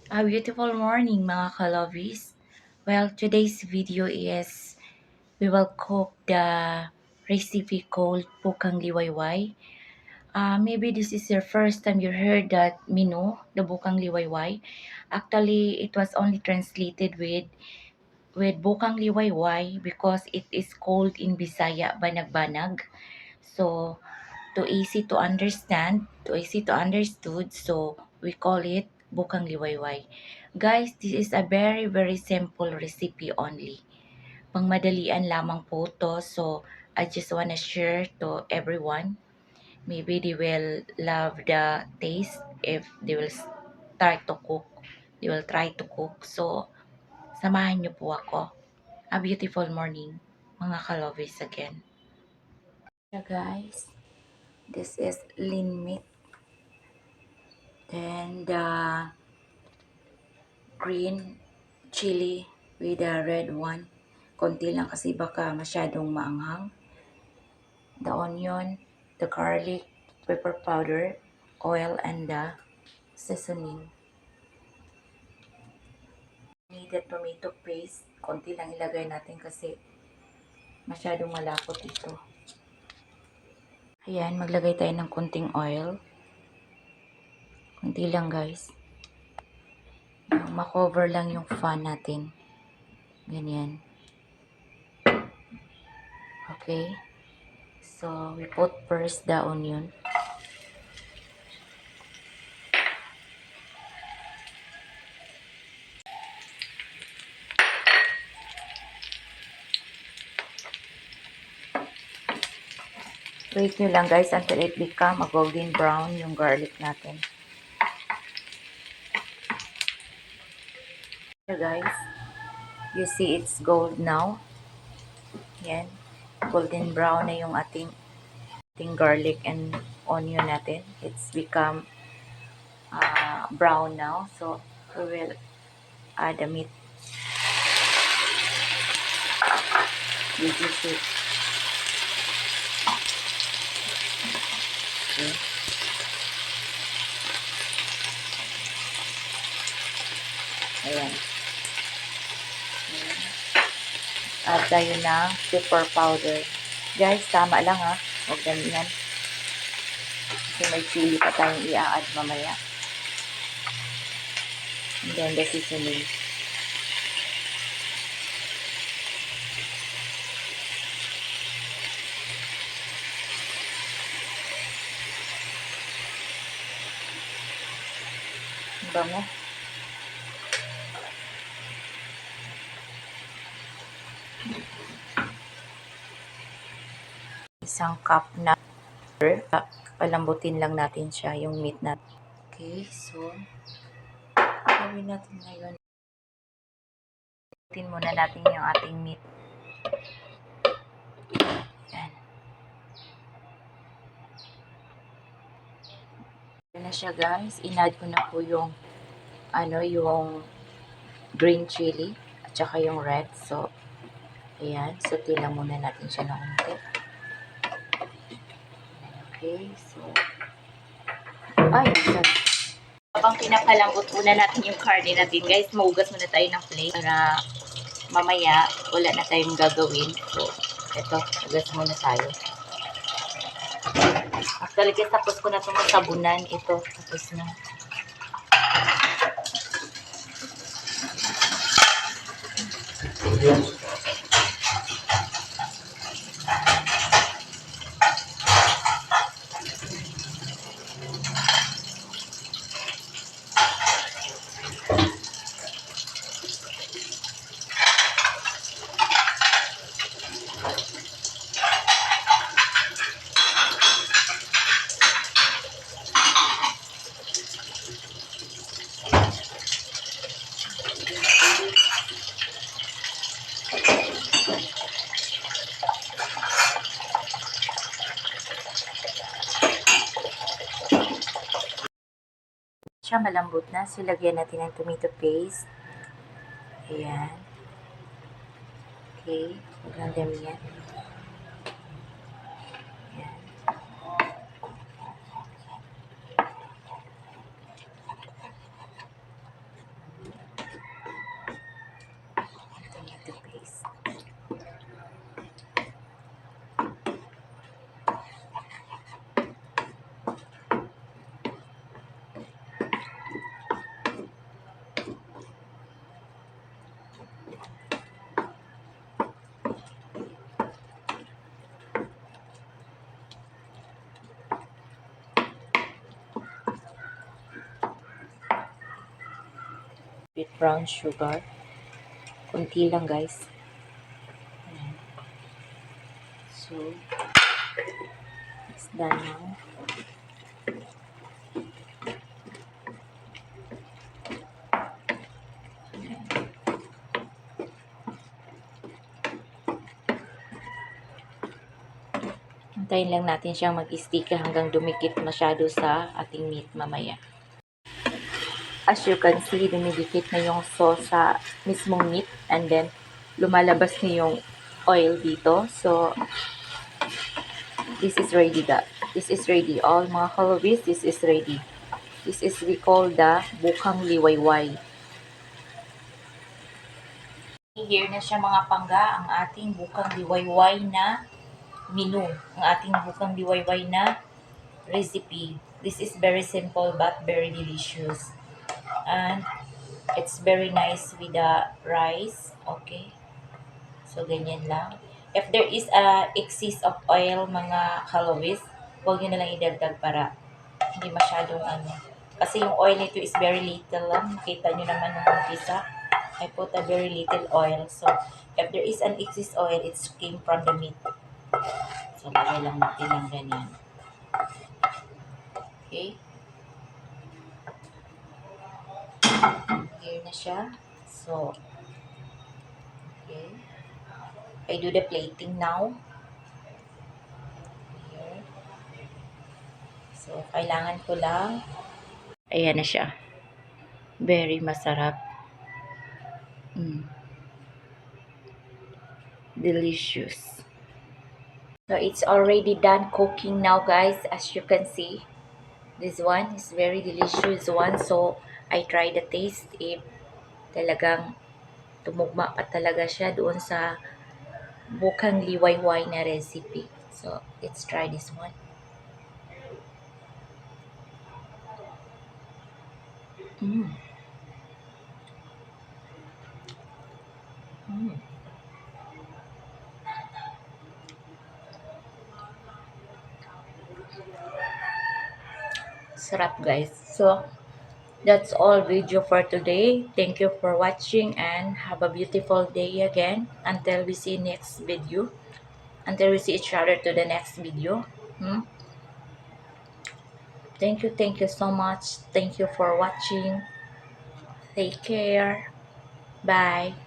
A beautiful morning mga ka-lovies. Well, today's video is we will cook the recipe called Bukang Liwayway. Maybe this is your first time you heard that menu, the Bukang Liwayway. Actually, it was only translated with Bukang Liwayway because it is called in Bisaya Banag-Banag. So, too easy to understand, too easy to understood. So, we call it Bukang Liwayway. Guys, this is a very simple recipe only. Pangmadalian lamang po to. So, I just wanna share to everyone. Maybe they will love the taste if they will start to cook. They will try to cook. So, samahan niyo po ako. A beautiful morning, mga ka-lovies again. So guys, this is lean meat. Then the green chili with the red one. Konti lang kasi baka masyadong maanghang. The onion, the garlic, pepper powder, oil, and the seasoning. Need the tomato paste. Konti lang ilagay natin kasi masyadong malapot ito. Ayan, maglagay tayo ng konting oil. Konti lang guys. Makover lang yung fan natin. Ganyan. Okay. So, we put first the onion. Wait nyo lang guys until it become a golden brown yung garlic natin. So guys, you see it's gold now. Yan. Golden brown na yung ating garlic and onion natin. It's become brown now. So, we will add the meat. This is it. Okay. Ayan. Add tayo ng pepper powder. Guys, tama lang ha. Huwag ganyan. Kasi may chili pa tayong i-add mamaya. And then the seasoning. Bango. Isang cup na palambutin lang natin siya, yung meat natin. Okay, so gawin natin ngayon. Tingnan muna natin yung ating meat. Yan. Yan na siya guys. In-add ko na po yung yung green chili at saka yung red. So, ayan. Sauté lang muna natin siya ng konti. Okay, so habang pinapalambot muna natin yung karne natin guys, maugas muna tayo ng plate para mamaya wala na tayong gagawin. So, eto, ugas muna tayo. Actually, guys, tapos ko na itong sabunan. Ito, tapos na. Siya malambot na. So, lagyan natin ng tomato paste. Ayan. Okay. Huwag lang dami yan. Ayan. With brown sugar. Kunti lang guys. Ayan. So, it's done now. Antayin lang natin siyang mag-stick hanggang dumikit masyado sa ating meat mamaya. As you can see, dumidikit na yung sauce sa mismong meat and then lumalabas na yung oil dito. So, this is ready. This is ready. All mga kalobis, this is ready. This is we call the bukang liwayway. Here na siya mga pangga, ang ating bukang liwayway na menu. Ang ating bukang liwayway na recipe. This is very simple but very delicious. And it's very nice with the rice. Okay. So, ganyan lang. If there is a excess of oil, mga kalawis, huwag nyo na lang idagdag para hindi masyadong ano. Kasi yung oil nito is very little lang. Makita nyo naman nung umpisa. I put a very little oil. So, if there is an excess oil, it came from the meat. So, lagay lang natin ng ganyan. Okay. Here na siya. So, okay. I do the plating now. Here. So, kailangan ko lang. Ayan na siya. Very masarap. Delicious. So, it's already done cooking now, guys. As you can see, this one is very delicious one. So, I try the taste if talagang tumugma pa talaga siya doon sa bukang liwayway na recipe. So, let's try this one. Sarap guys. So, that's all video for today. Thank you for watching and have a beautiful day again. Until we see next video. Until we see each other to the next video. Thank you so much. Thank you for watching. Take care. Bye.